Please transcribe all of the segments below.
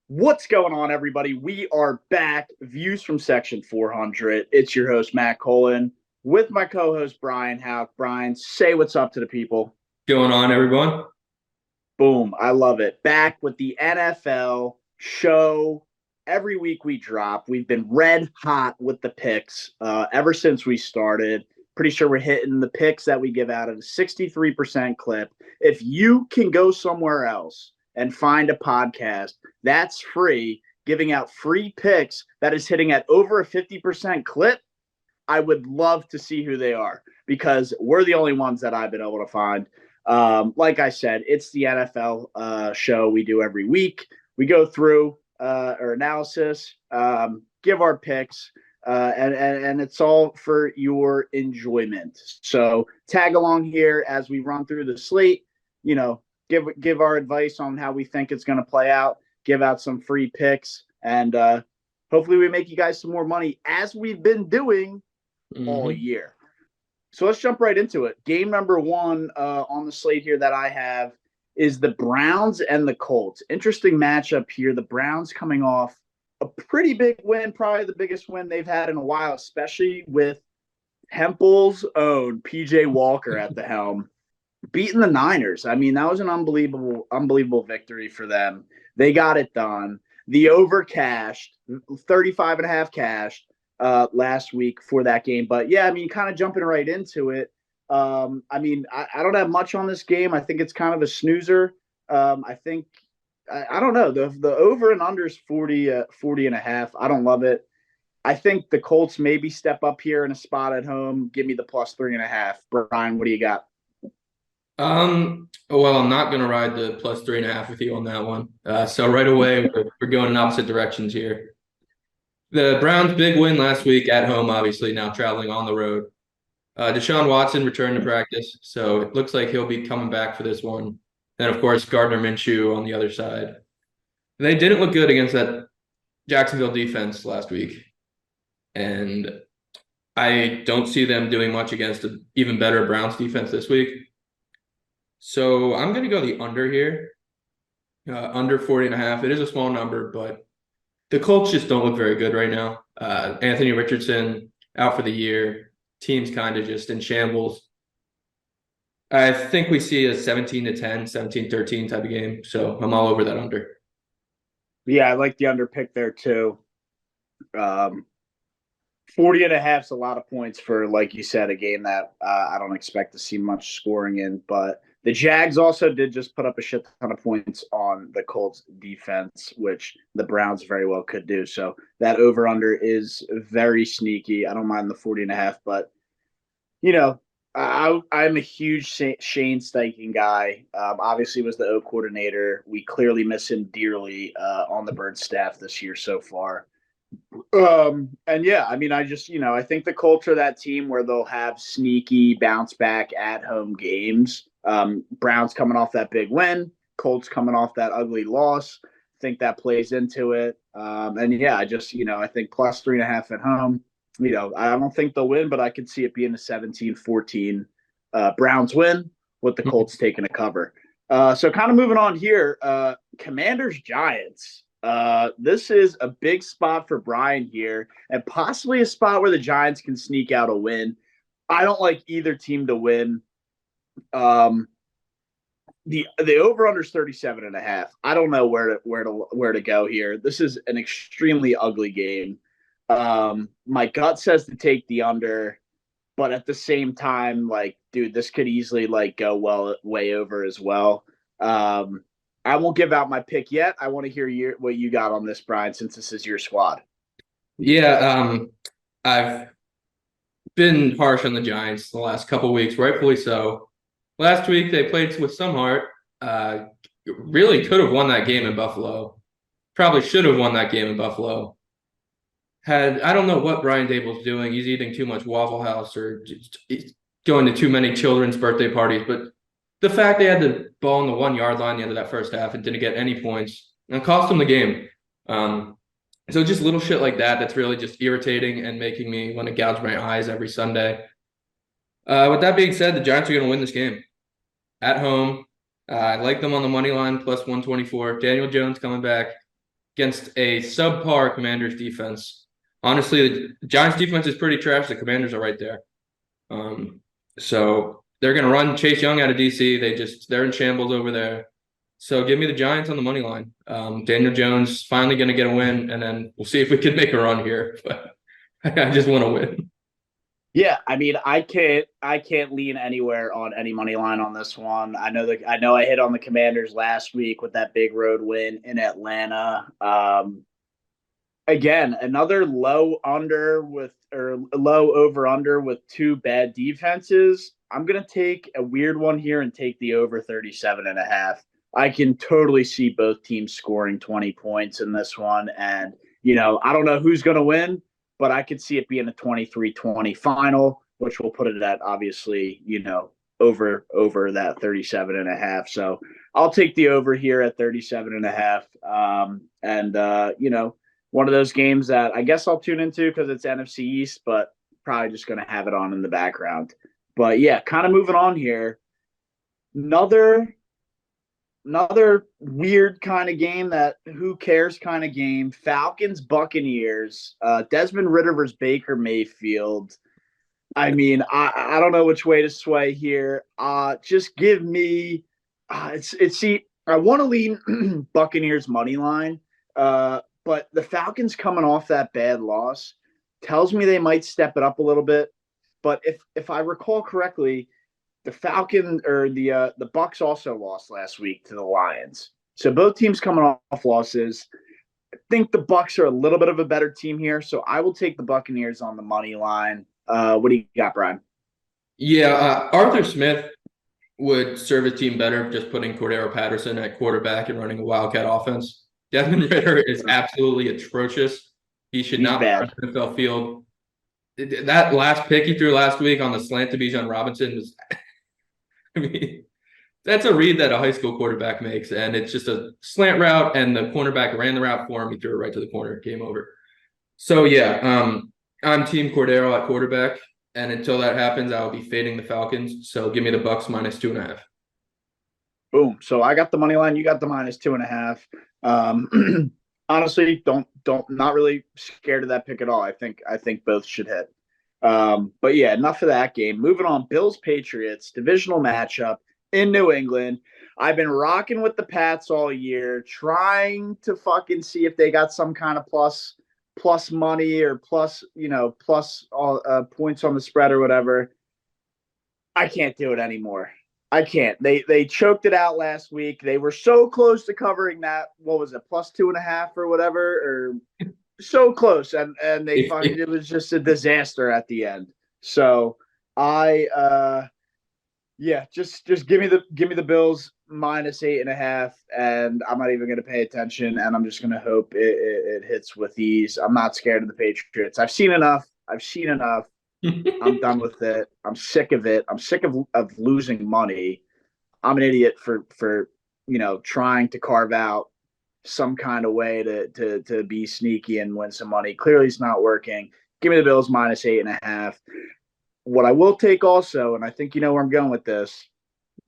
What's going on, everybody? We are back. Views from Section 400. It's your host, Matt Colin, with my co host, Brian Houck. Brian, say what's up to the people. Going on, everyone? Boom. I love it. Back with the NFL show. Every week we drop. We've been red hot with the picks ever since we started. Pretty sure we're hitting the picks that we give out at a 63% clip. If you can go somewhere else and find a podcast that's free, giving out free picks that is hitting at over a 50% clip, I would love to see who they are because we're the only ones that I've been able to find. Like I said, it's the NFL show we do every week. We go through our analysis, give our picks, and it's all for your enjoyment. So tag along here as we run through the slate. You know, give our advice on how we think it's going to play out. Give out some free picks, and hopefully we make you guys some more money as we've been doing all hmm year. So let's jump right into it. Game number one on the slate here that I have is the Browns and the Colts. Interesting matchup here. The Browns coming off a pretty big win, probably the biggest win they've had in a while, especially with Temple's own PJ Walker at the helm, beating the Niners. I mean, that was an unbelievable victory for them. They got it done. The over cashed, 35 and a half cashed last week for that game. But yeah, I mean, kind of jumping right into it. I don't have much on this game. I think it's kind of a snoozer. I think I don't know. The over and under is 40 and a half. I don't love it. I think the Colts maybe step up here in a spot at home. Give me the plus 3.5. Brian, what do you got? Well, I'm not going to ride the plus 3.5 with you on that one. So right away, we're going in opposite directions here. The Browns' big win last week at home, obviously now traveling on the road. Deshaun Watson returned to practice, so it looks like he'll be coming back for this one. And of course, Gardner Minshew on the other side. They didn't look good against that Jacksonville defense last week, and I don't see them doing much against an even better Browns defense this week. So I'm going to go the under here, under 40 and a half. It is a small number, but the Colts just don't look very good right now. Anthony Richardson out for the year. Team's kind of just in shambles. I think we see a 17-10, 17-13 type of game. So I'm all over that under. Yeah, I like the under pick there too. Um, 40 and a half is a lot of points for, like you said, a game that I don't expect to see much scoring in. But the Jags also did just put up a shit ton of points on the Colts defense, which the Browns very well could do. So that over under is very sneaky. I don't mind the 40 and a half, but you know, I'm a huge Shane Steichen guy. Obviously, was the O coordinator. We clearly miss him dearly on the Bird staff this year so far. And yeah, I mean, I think the culture of that team where they'll have sneaky bounce back at home games. Browns coming off that big win, Colts coming off that ugly loss. I think that plays into it. And yeah, I think plus 3.5 at home. I don't think they'll win, but I could see it being a 17-14 Browns win with the Colts taking a cover. So kind of moving on here, Commanders Giants. This is a big spot for Brian here, and possibly a spot where the Giants can sneak out a win. I don't like either team to win. Um, the over under is 37 and a half. I don't know where to go here. This is an extremely ugly game. My gut says to take the under, but at the same time, like, dude, this could easily like go way over as well. I won't give out my pick yet. I want to hear what you got on this, Brian, since this is your squad. Yeah, I've been harsh on the Giants the last couple of weeks, rightfully so. Last week they played with some heart. Really could have won that game in Buffalo. Probably should have won that game in Buffalo. I don't know what Brian Dable's doing. He's eating too much Waffle House or just going to too many children's birthday parties. But the fact they had the ball on the 1 yard line at the end of that first half and didn't get any points and cost them the game. So just little shit like that that's really just irritating and making me want to gouge my eyes every Sunday. With that being said, the Giants are going to win this game at home. I like them on the money line plus 124. Daniel Jones coming back. against a subpar Commanders defense. Honestly, the Giants defense is pretty trash. The Commanders are right there. So they're going to run Chase Young out of DC. They're in shambles over there. So give me the Giants on the money line. Daniel Jones finally going to get a win, and then we'll see if we can make a run here. But I just want to win. Yeah, I mean, I can't lean anywhere on any money line on this one. I know I hit on the Commanders last week with that big road win in Atlanta. Again, another low over under with two bad defenses. I'm going to take a weird one here and take the over 37.5. I can totally see both teams scoring 20 points in this one. And, I don't know who's going to win, but I could see it being a 23-20 final, which will put it at obviously, over that 37.5. So I'll take the over here at 37.5. One of those games that I guess I'll tune into because it's NFC East, but probably just going to have it on in the background. But yeah, kind of moving on here. Another weird kind of game that who cares kind of game. Falcons, Buccaneers, Desmond Ridder versus Baker Mayfield. I mean, I don't know which way to sway here. Just give me I want to lean Buccaneers money line. But the Falcons coming off that bad loss tells me they might step it up a little bit. But if I recall correctly, the Falcon or the Bucks also lost last week to the Lions. So both teams coming off losses. I think the Bucks are a little bit of a better team here, so I will take the Buccaneers on the money line. What do you got, Brian? Yeah, Arthur Smith would serve his team better just putting Cordero Patterson at quarterback and running a Wildcat offense. Desmond Ridder is absolutely atrocious. He should not be on the NFL field. That last pick he threw last week on the slant to Bijan Robinson was, I mean, that's a read that a high school quarterback makes, and it's just a slant route, and the cornerback ran the route for him. He threw it right to the corner. Game over. So, yeah, I'm Team Cordero at quarterback, and until that happens, I'll be fading the Falcons. So give me the Bucks -2.5. Boom. So I got the money line. You got the -2.5. Honestly, not really scared of that pick at all. I think both should hit. But yeah, enough of that game. Moving on. Bills Patriots divisional matchup in New England. I've been rocking with the Pats all year, trying to fucking see if they got some kind of plus money or plus points on the spread or whatever. I can't do it anymore. I can't. They choked it out last week. They were so close to covering that. What was it, +2.5 or whatever, or so close, and they fucking it was just a disaster at the end. So just give me the Bills -8.5, and I'm not even going to pay attention, and I'm just going to hope it hits with ease. I'm not scared of the Patriots. I've seen enough. I'm done with it. I'm sick of it. I'm sick of losing money. I'm an idiot for trying to carve out some kind of way to be sneaky and win some money. Clearly, it's not working. Give me the Bills -8.5. What I will take also, and I think you know where I'm going with this.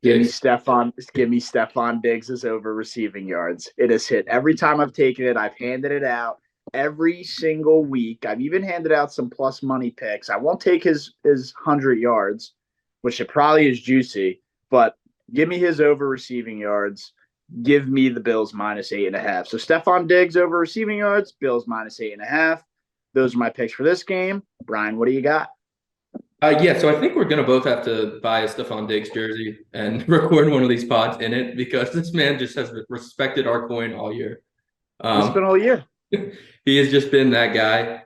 Give me Stephon Diggs over receiving yards. It has hit every time I've taken it. I've handed it out every single week. I've even handed out some plus money picks. I won't take his 100 yards, which it probably is juicy, but give me his over receiving yards. Give me the Bills -8.5. So Stephon Diggs over receiving yards, Bills -8.5. Those are my picks for this game. Brian, what do you got? So I think we're going to both have to buy a Stephon Diggs jersey and record one of these pods in it because this man just has respected our coin all year. It's been all year. He has just been that guy.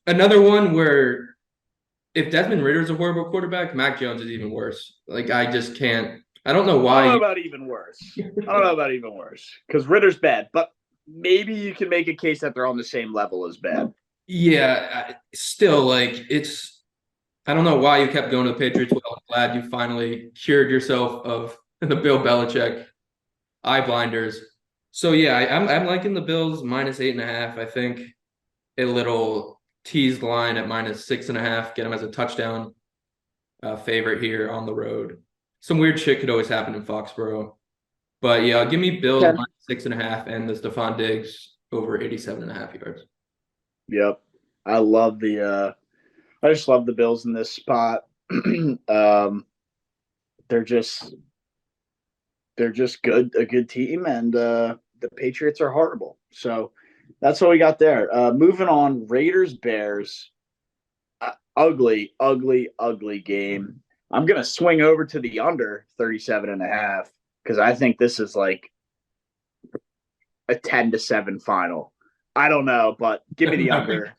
Another one where if Desmond Ridder is a horrible quarterback, Mac Jones is even worse. Like, I just can't. I don't know why. I don't know about even worse because Ridder's bad, but maybe you can make a case that they're on the same level as bad. Yeah, still, like, I don't know why you kept going to the Patriots. Well, I'm glad you finally cured yourself of the Bill Belichick eye blinders. So yeah, I'm liking the Bills -8.5. I think a little teased line at -6.5. Get them as a touchdown favorite here on the road. Some weird shit could always happen in Foxborough. But yeah, give me Bills Okay. minus 6.5 and the Stephon Diggs over 87.5 yards. Yep. I love I just love the Bills in this spot. They're just good, a good team, and the Patriots are horrible. So that's what we got there. Moving on, Raiders Bears. Ugly, ugly, ugly game. I'm gonna swing over to the under 37.5 because I think this is like a 10-7 final. I don't know, but give me the under.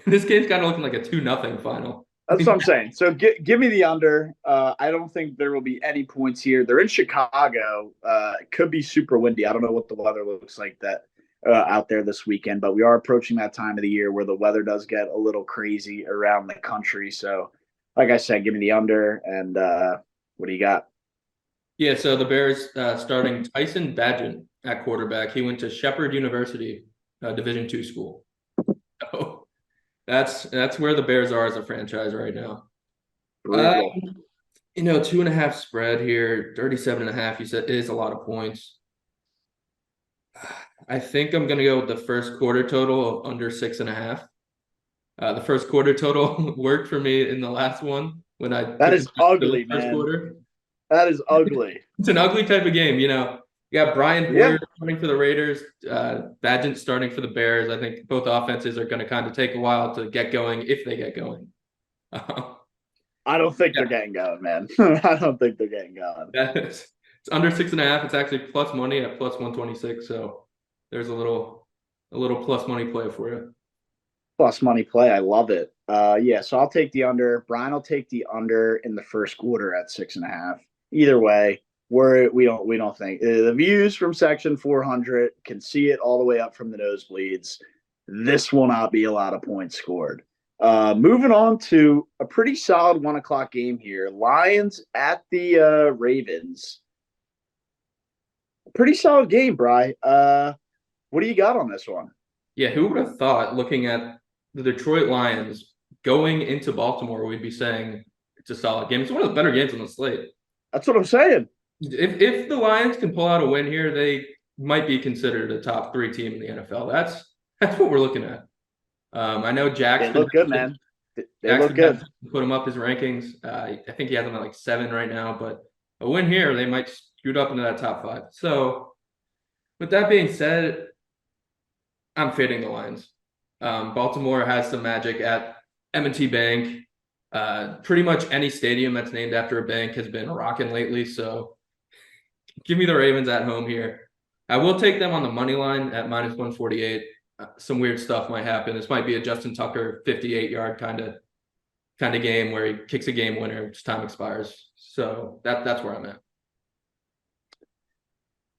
This game's kind of looking like a 2-0 final. That's what I'm saying. So give me the under. I don't think there will be any points here. They're in Chicago. It could be super windy. I don't know what the weather looks like that out there this weekend, but we are approaching that time of the year where the weather does get a little crazy around the country. So, like I said, give me the under. And what do you got? Yeah, so the Bears starting Tyson Bagent at quarterback. He went to Shepherd University, Division II school. So that's where the Bears are as a franchise right now. Uh, Brutal. 2.5 spread here, 37.5. You said is a lot of points. I think I'm gonna go with the first quarter total of under 6.5. The first quarter total worked for me in the last one when I That took is the ugly, first man. quarter. That is ugly. It's an ugly type of game. You got Brian Yeah. Hoyer starting for the Raiders, Badgett starting for the Bears. I think both offenses are going to kind of take a while to get going if they get going. I don't think Yeah, they're getting going, man. I don't think they're getting going. it's under 6.5. It's actually plus money at plus 126. So there's a little plus money play for you. Plus money play. I love it. Yeah, so I'll take the under. Brian will take the under in the first quarter at 6.5. Either way, we don't think the views from section 400 can see it all the way up from the nosebleeds. This will not be a lot of points scored. Moving on to a pretty solid 1 o'clock game here. Lions at the Ravens. Pretty solid game, Bry. What do you got on this one? Yeah, who would have thought looking at the Detroit Lions going into Baltimore, we'd be saying it's a solid game. It's one of the better games on the slate. That's what I'm saying. If the Lions can pull out a win here, they might be considered a top 3 team in the NFL. That's what we're looking at. I know They look good, man. They look Jackson has good. put him up his rankings. I think he has them at like 7 right now, but a win here, they might scoot up into that top 5. So with that being said, I'm fading the Lions. Baltimore has some magic at M&T Bank. Pretty much any stadium that's named after a bank has been rocking lately. So give me the Ravens at home here. I will take them on the money line at minus 148. Some weird stuff might happen. This might be a Justin Tucker 58-yard kind of game where he kicks a game winner, just time expires. So that's where I'm at.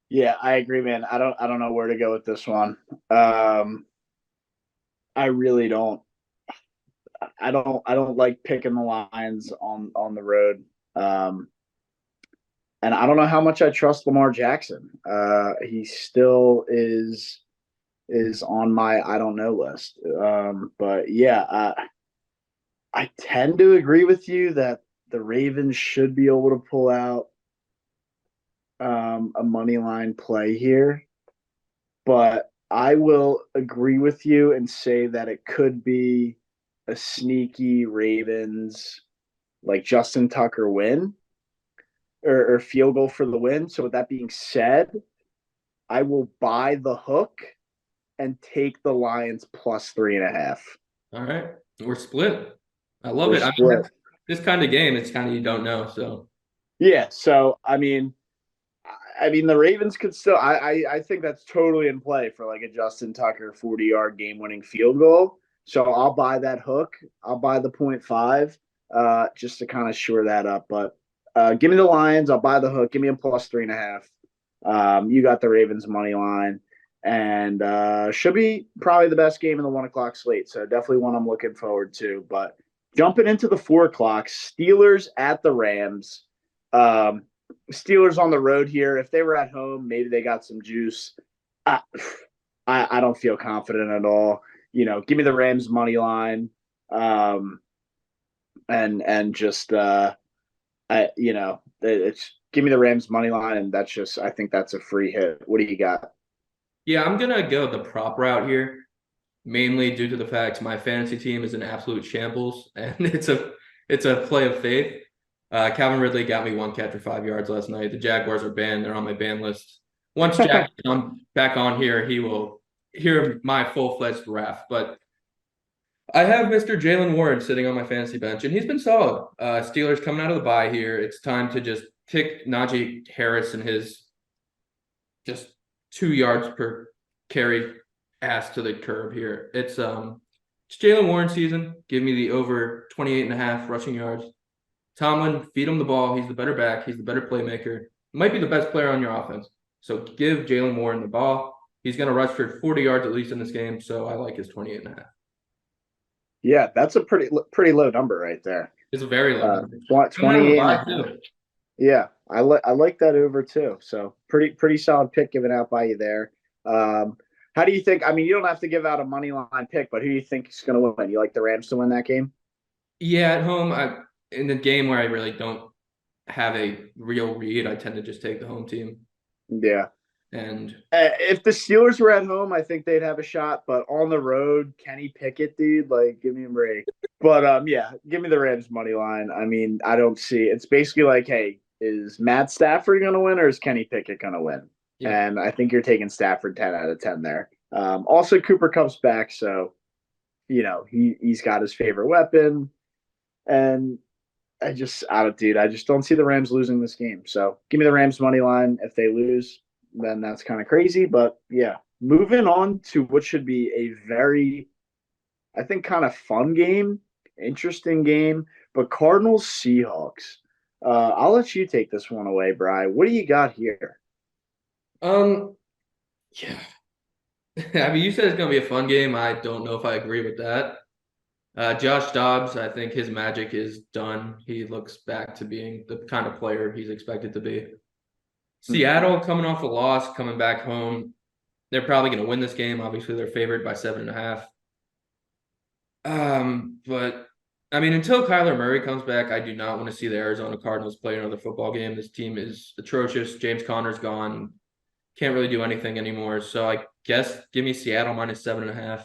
Yeah, I agree, man. I don't know where to go with this one. I really don't. I don't like picking the Lions on the road. And I don't know how much I trust Lamar Jackson. He still is on my I don't know list. But yeah, I tend to agree with you that the Ravens should be able to pull out a money line play here, but I will agree with you and say that it could be a sneaky Ravens like Justin Tucker win or field goal for the win. So with that being said, I will buy the hook and take the Lions plus 3.5. All right. We're split. I love We're it. I mean, split. this kind of game, it's kind of you don't know. So Yeah. So I mean, the Ravens could still. I think that's totally in play for like a Justin Tucker 40-yard game-winning field goal. So I'll buy that hook. I'll buy the 0.5 just to kind of shore that up. But give me the Lions. I'll buy the hook. Give me a plus 3.5. You got the Ravens money line, and should be probably the best game in the 1 o'clock slate. So definitely one I'm looking forward to. But jumping into the 4 o'clock, Steelers at the Rams. Steelers on the road here. If they were at home, maybe they got some juice. I, I don't feel confident at all. Give me the Rams money line, and just it's give me the Rams money line, and that's just I think that's a free hit. What do you got? Yeah, I'm gonna go the prop route here, mainly due to the fact my fantasy team is an absolute shambles, and it's a play of faith. Calvin Ridley got me one catch for 5 yards last night. The Jaguars are banned; they're on my ban list. Once Jack comes back on here, he will hear my full-fledged wrath. But I have Mr. Jalen Warren sitting on my fantasy bench, and he's been solid. Steelers coming out of the bye here. It's time to just kick Najee Harris and his just 2 yards per carry ass to the curb here. It's Jalen Warren season. Give me the over 28 and a half rushing yards. Tomlin, feed him the ball. He's the better back. He's the better playmaker. Might be the best player on your offense. So give Jalen Warren the ball. He's going to rush for 40 yards at least in this game. So I like his 28 and a half. Yeah, that's a pretty low number right there. It's a very low number. 28 and a half. Yeah, I like that over too. So pretty solid pick given out by you there. How do you think? I mean, you don't have to give out a money line pick, but who do you think is going to win? You like the Rams to win that game? Yeah, at home, in the game where I really don't have a real read, I tend to just take the home team. Yeah. And if the Steelers were at home, I think they'd have a shot. But on the road, Kenny Pickett, dude, like give me a break. But yeah, give me the Rams money line. I mean, I don't see. It's basically like, hey, is Matt Stafford going to win or is Kenny Pickett going to win? Yeah. And I think you're taking Stafford 10 out of 10 there. Also, Cooper Kupp's back, so he's got his favorite weapon, and I just don't see the Rams losing this game. So give me the Rams money line. If they lose, then that's kind of crazy. But yeah, moving on to what should be a very, I think, kind of fun game, interesting game. But Cardinals Seahawks. I'll let you take this one away, Bri. What do you got here? Yeah. I mean, you said it's gonna be a fun game. I don't know if I agree with that. Josh Dobbs, I think his magic is done. He looks back to being the kind of player he's expected to be. Seattle coming off a loss, coming back home. They're probably going to win this game. Obviously, they're favored by 7.5. But I mean, until Kyler Murray comes back, I do not want to see the Arizona Cardinals play another football game. This team is atrocious. James Conner's gone. Can't really do anything anymore. So I guess give me Seattle minus 7.5.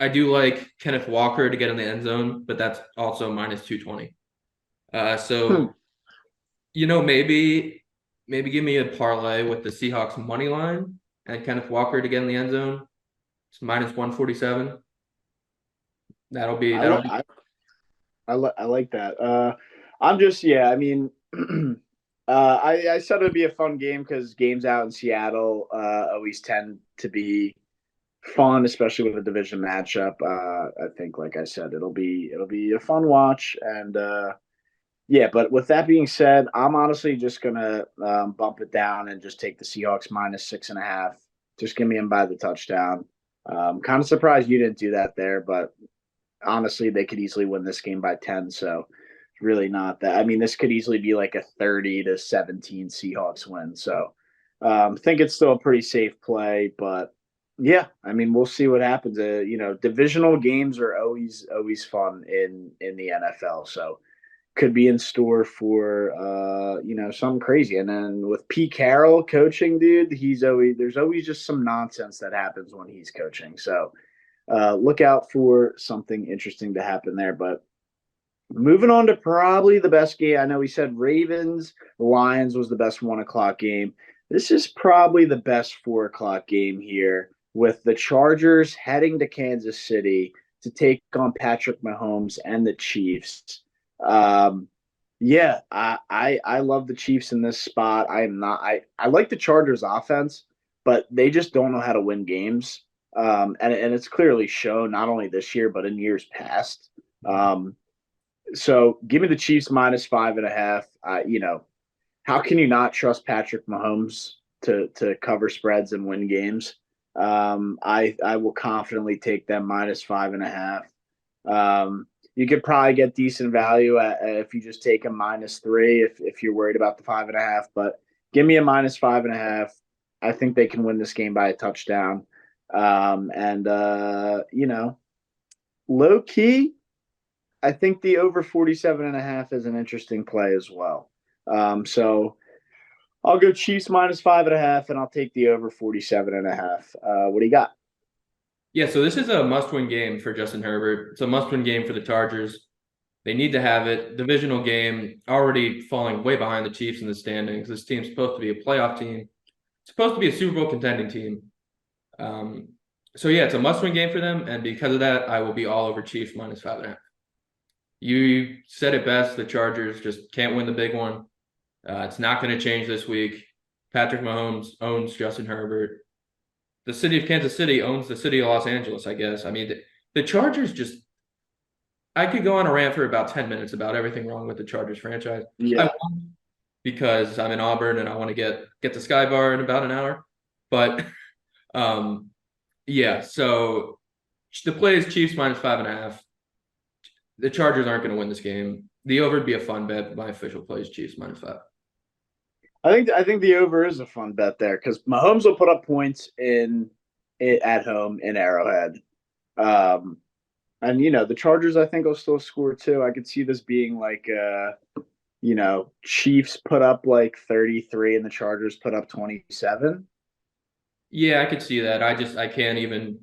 I do like Kenneth Walker to get in the end zone, but that's also minus 220. Maybe give me a parlay with the Seahawks money line and Kenneth Walker to get in the end zone. It's minus 147. I like that. I'm just I mean, I said it would be a fun game because games out in Seattle always tend to be fun, especially with a division matchup. I think, like I said, it'll be a fun watch, and yeah. But with that being said, I'm honestly just gonna bump it down and just take the Seahawks minus 6.5. Just give me them by the touchdown. Kind of surprised you didn't do that there, but honestly, they could easily win this game by 10. So really not that. I mean, this could easily be like a 30-17 Seahawks win. So I think it's still a pretty safe play, but yeah, I mean, we'll see what happens. Divisional games are always fun in the NFL. So could be in store for something crazy. And then with Pete Carroll coaching, dude, there's always just some nonsense that happens when he's coaching. So look out for something interesting to happen there. But moving on to probably the best game. I know we said Ravens, Lions was the best 1:00 game. This is probably the best 4:00 game here with the Chargers heading to Kansas City to take on Patrick Mahomes and the Chiefs. Yeah, I love the Chiefs in this spot. I like the Chargers offense, but they just don't know how to win games. And it's clearly shown not only this year, but in years past. So give me the Chiefs minus 5.5. How can you not trust Patrick Mahomes to cover spreads and win games? I will confidently take them minus 5.5. You could probably get decent value if you just take a -3 if you're worried about the 5.5. But give me a minus 5.5. I think they can win this game by a touchdown. Low key, I think the over 47.5 is an interesting play as well. So I'll go Chiefs -5.5, and I'll take the over 47.5. What do you got? Yeah, so this is a must-win game for Justin Herbert. It's a must-win game for the Chargers. They need to have it. Divisional game, already falling way behind the Chiefs in the standings. This team's supposed to be a playoff team. It's supposed to be a Super Bowl contending team. Um, so yeah, it's a must-win game for them, and because of that, I will be all over Chiefs -5.5. You said it best. The Chargers just can't win the big one. It's not going to change this week. Patrick Mahomes owns Justin Herbert. The city of Kansas City owns the city of Los Angeles, I guess. I mean, the Chargers just, I could go on a rant for about 10 minutes about everything wrong with the Chargers franchise. I Yeah. won't because I'm in Auburn and I want to get to Sky Bar in about an hour. But yeah, so the play is Chiefs -5.5. The Chargers aren't going to win this game. The over would be a fun bet, but my official play is Chiefs -5. I think the over is a fun bet there because Mahomes will put up points in it at home in Arrowhead. And the Chargers I think will still score too. I could see this being like Chiefs put up like 33 and the Chargers put up 27. Yeah, I could see that. I can't even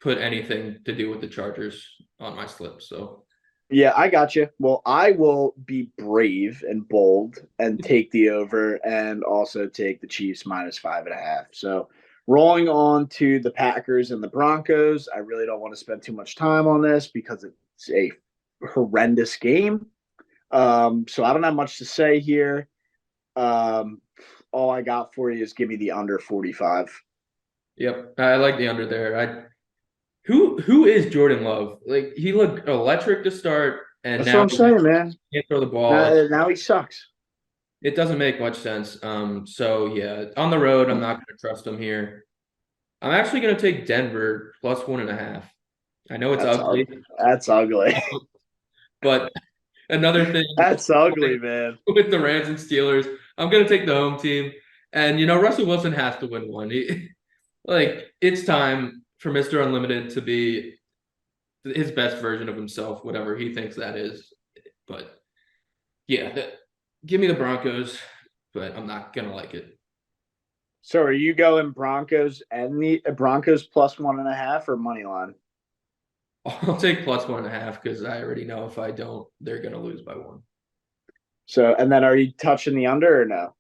put anything to do with the Chargers on my slip. So Yeah, I got you. Well, I will be brave and bold and take the over and also take the Chiefs -5.5. So rolling on to the Packers and the Broncos. I really don't want to spend too much time on this because it's a horrendous game. So I don't have much to say here. Um, all I got for you is give me the under 45. yep, I like the under there. Who is Jordan Love? Like he looked electric to start, and That's what now I'm he saying, man. can't throw the ball. Now he sucks. It doesn't make much sense. So yeah, on the road, I'm not going to trust him here. I'm actually going to take Denver +1.5. I know it's That's ugly, ugly. That's ugly. but another thing That's ugly, man. with the Rams and Steelers, I'm going to take the home team. And Russell Wilson has to win one. Like it's time for Mr. Unlimited to be his best version of himself, whatever he thinks that is. But yeah, give me the Broncos, but I'm not gonna like it. So are you going Broncos and the Broncos +1.5 or money line? I'll take +1.5 because I already know if I don't, they're gonna lose by one. So and then are you touching the under or no?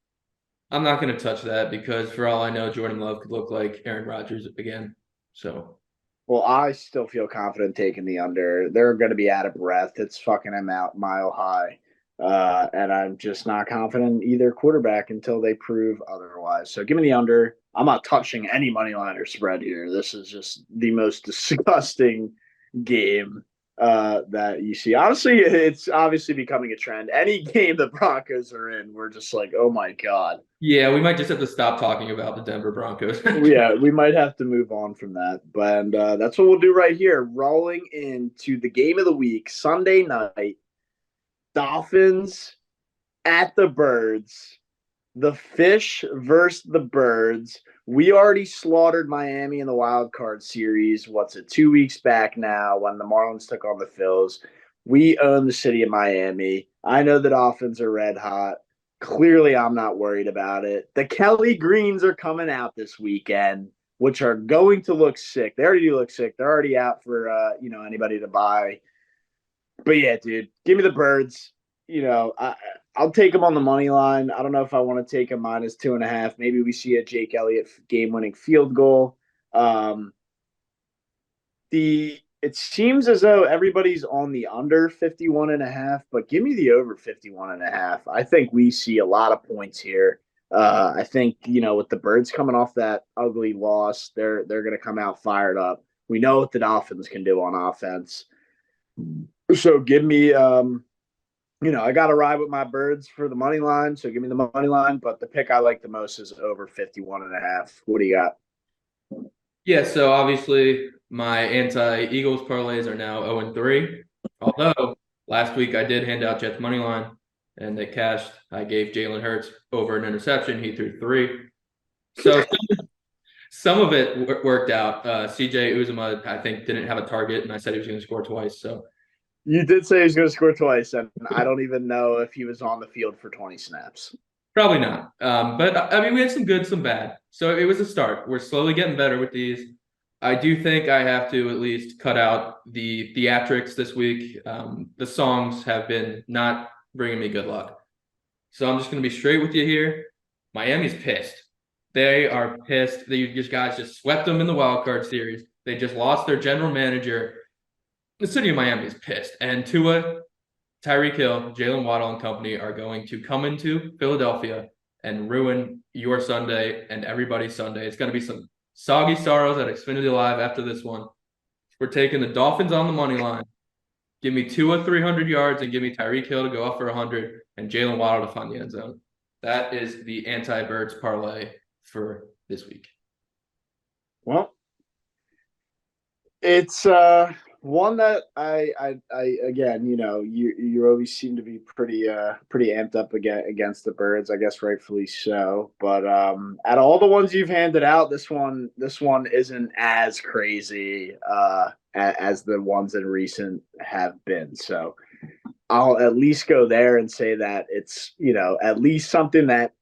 I'm not gonna touch that because for all I know, Jordan Love could look like Aaron Rodgers again. So Well, I still feel confident taking the under. They're going to be out of breath. It's fucking them out mile high. And I'm just not confident in either quarterback until they prove otherwise. So give me the under. I'm not touching any money line or spread here. This is just the most disgusting game that you see. Honestly, it's obviously becoming a trend. Any game the Broncos are in, we're just like, oh my God. yeah, we might just have to stop talking about the Denver Broncos. Yeah, we might have to move on from that. But that's what we'll do right here. Rolling into the game of the week, Sunday night, Dolphins at the Birds. The Fish versus the Birds. We already slaughtered Miami in the wild card series. What's it, 2 weeks back now when the Marlins took on the Phils. We own the city of Miami. I know the Dolphins are red hot. Clearly, I'm not worried about it. The Kelly Greens are coming out this weekend, which are going to look sick. They already do look sick. They're already out for anybody to buy. But yeah, dude, give me the Birds. I'll take them on the money line. I don't know if I want to take a -2.5. Maybe we see a Jake Elliott game-winning field goal. It seems as though everybody's on the under 51.5, but give me the over 51.5. I think we see a lot of points here. I think with the Birds coming off that ugly loss, they're going to come out fired up. We know what the Dolphins can do on offense. So give me I got to ride with my Birds for the money line. So give me the money line. But the pick I like the most is over 51.5. What do you got? Yeah, so obviously my anti-Eagles parlays are now 0-3. Although last week I did hand out Jets money line and they cashed. I gave Jalen Hurts over an interception. He threw 3. So some of it worked out. CJ Uzomah, I think, didn't have a target, and I said he was going to score twice. So You did say he was going to score twice, and I don't even know if he was on the field for 20 snaps. Probably not. But I mean, we had some good, some bad. So it was a start. We're slowly getting better with these. I do think I have to at least cut out the theatrics this week. The songs have been not bringing me good luck. So I'm just going to be straight with you here. Miami's pissed. They are pissed. These guys just swept them in the wild card series. They just lost their general manager. The city of Miami is pissed. And Tua, Tyreek Hill, Jalen Waddle, and company are going to come into Philadelphia and ruin your Sunday and everybody's Sunday. It's going to be some soggy sorrows at Xfinity Live after this one. We're taking the Dolphins on the money line. Give me 300 yards and give me Tyreek Hill to go up for 100 and Jalen Waddle to find the end zone. That is the anti-Birds parlay for this week. Well, it's one that I again, you always seem to be pretty amped up against the Birds, I guess rightfully so. But out of all the ones you've handed out, this one isn't as crazy as the ones in recent have been. So I'll at least go there and say that it's at least something that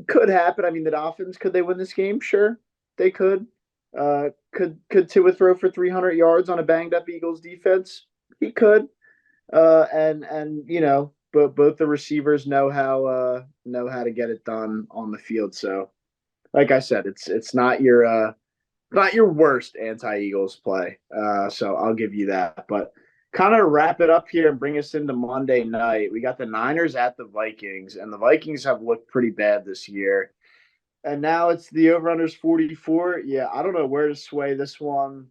could happen. I mean, the Dolphins, could they win this game? Sure, they could. Could Tua throw for 300 yards on a banged up Eagles defense? He could. And but both the receivers know how to get it done on the field. So, like I said, it's not your worst anti-Eagles play. So I'll give you that. But kind of wrap it up here and bring us into Monday night. We got the Niners at the Vikings, and the Vikings have looked pretty bad this year. And now it's the over-under's 44. Yeah, I don't know where to sway this one.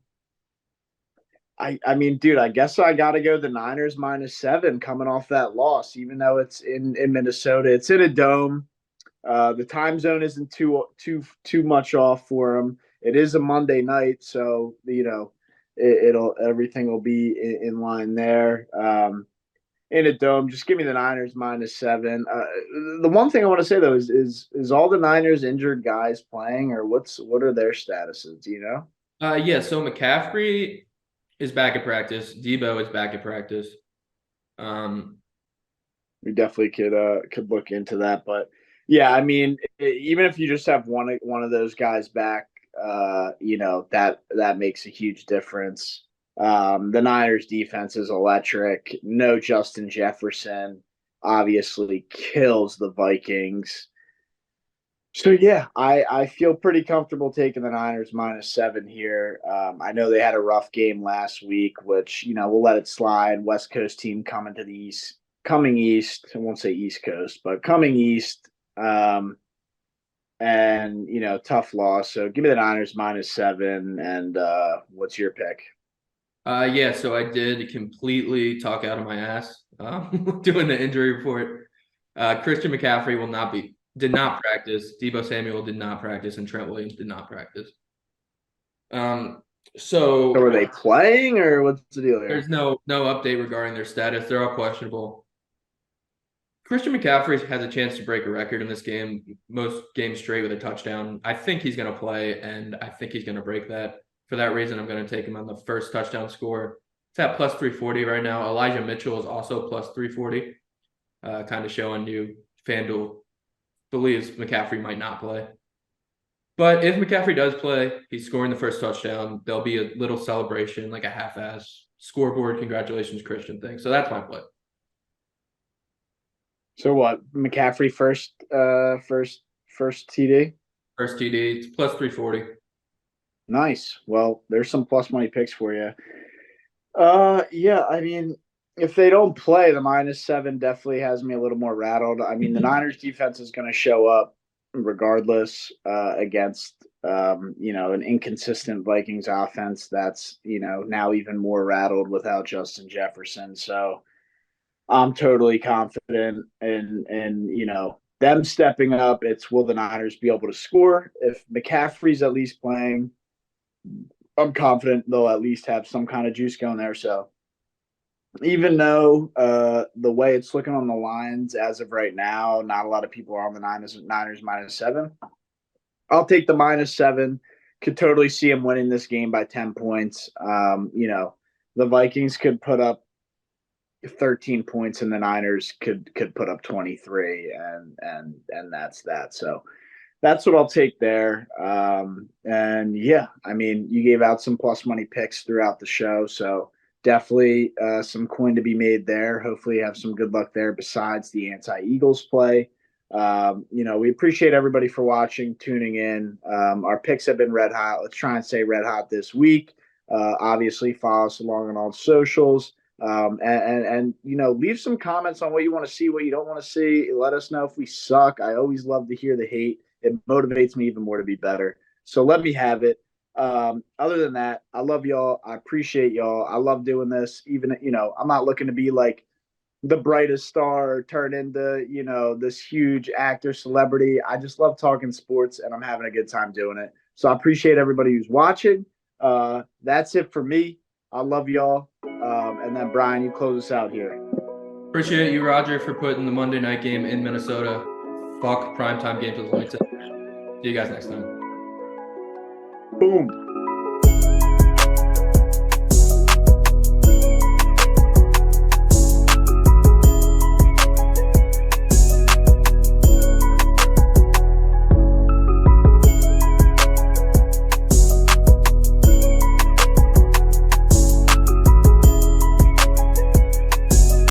I mean, dude, I guess I got to go the Niners -7 coming off that loss, even though it's in Minnesota. It's in a dome. The time zone isn't too much off for them. It is a Monday night, so it'll everything will be in line there. In a dome, just give me the Niners -7. The one thing I want to say though is all the Niners injured guys playing, or what are their statuses? Do you know? Yeah. So McCaffrey is back at practice. Debo is back at practice. We definitely could look into that, but yeah, I mean, even if you just have one of those guys back, that makes a huge difference. The Niners defense is electric. No Justin Jefferson obviously kills the Vikings. So yeah, I feel pretty comfortable taking the Niners -7 here. I know they had a rough game last week, which we'll let it slide. West Coast team coming east. I won't say East Coast, but coming east. And tough loss. So give me the Niners -7. And what's your pick? Yeah, so I did completely talk out of my ass doing the injury report. Christian McCaffrey did not practice. Debo Samuel did not practice, and Trent Williams did not practice. So are they playing, or what's the deal here? There's no update regarding their status. They're all questionable. Christian McCaffrey has a chance to break a record in this game, most games straight with a touchdown. I think he's going to play, and I think he's going to break that. For that reason, I'm going to take him on the first touchdown score. It's at plus 340 right now. Elijah Mitchell is also plus 340, kind of showing you FanDuel believes McCaffrey might not play. But if McCaffrey does play, he's scoring the first touchdown. There'll be a little celebration, like a half-ass scoreboard, congratulations, Christian thing. So that's my play. So what? McCaffrey first TD? First TD, it's plus 340. Nice. Well, there's some plus money picks for you. Yeah, I mean, if they don't play, the -7 definitely has me a little more rattled. I mean, the Niners defense is going to show up regardless against an inconsistent Vikings offense that's now even more rattled without Justin Jefferson. So I'm totally confident in them stepping up. It's, will the Niners be able to score? If McCaffrey's at least playing, I'm confident they'll at least have some kind of juice going there. So even though the way it's looking on the lines as of right now, not a lot of people are on the Niners -7. I'll take the -7. Could totally see them winning this game by 10 points. The Vikings could put up 13 points and the Niners could put up 23, and that's that. So that's what I'll take there. And yeah, I mean, you gave out some plus money picks throughout the show, so definitely some coin to be made there. Hopefully, you have some good luck there. Besides the anti-Eagles play, we appreciate everybody for watching, tuning in. Our picks have been red hot. Let's try and stay red hot this week. Obviously, follow us along on all socials. And leave some comments on what you want to see, what you don't want to see. Let us know if we suck. I always love to hear the hate. It motivates me even more to be better. So let me have it. Other than that, I love y'all. I appreciate y'all. I love doing this. Even, I'm not looking to be like the brightest star or turn into, this huge actor celebrity. I just love talking sports and I'm having a good time doing it. So I appreciate everybody who's watching. That's it for me. I love y'all. And then Brian, you close us out here. Appreciate you, Roger, for putting the Monday night game in Minnesota. Fuck primetime games with Linktree. See you guys next time. Boom.